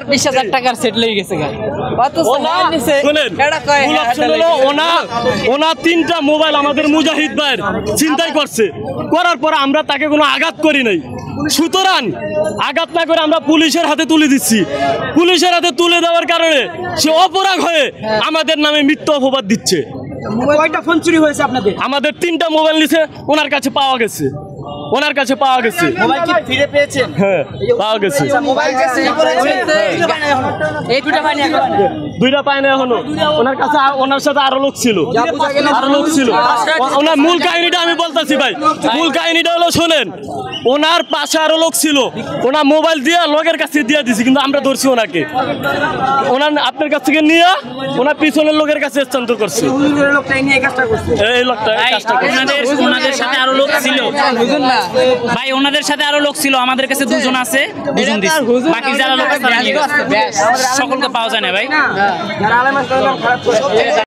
20,000 টাকার সেট লই গেছে গা ওনা 3টা মোবাইল আমাদের মুজাহিদ ভাইয়ের চিন্তাই করছে, করার পর আমরা তাকে কোনো আঘাত করি নাই। সুতরাং আঘাত না করে আমরা পুলিশের হাতে তুলে দিচ্ছি। পুলিশের হাতে তুলে দেওয়ার কারণে সে অপরাধ হয়ে আমাদের নামে মিথ্যা অপবাদ দিচ্ছে। কয়টা ফোন চুরি হয়েছে আপনাদের? আমাদের 3টা মোবাইল নিছে, ওনার কাছে পাওয়া গেছে। মোবাইল কি ফিরে পেয়েছেন? হ্যাঁ, পাওয়া গেছে। মোবাইল চুরি করেছে এই দুইটা পাইনি এখন, 2টা পায় না এখনো। ওনার কাছে ওনার সাথে আরো লোক ছিল। ওনার মূল কাহিনীটা আমি বলতেছি ভাই, মূল কাহিনীটা হলো শোনেন। ওনার পাশে আরো লোক ছিল, ওনার মোবাইল দিয়ে লোকের কাছে দিয়ে দিছি, কিন্তু আমরা ধরছি ওনাকে। ওনার আপনার কাছ থেকে নিয়ে ওনার পিছনের লোকের কাছে স্থানান্তর করছে। এই লোকটা ওনাদের সাথে আরো লোক ছিল ভাই, ওনাদের সাথে আরো লোক ছিল। আমাদের কাছে 2জন আছে, 2জন দিচ্ছে। বাকি যারা লোক আছে সকলকে পাওয়া যায় না ভাই।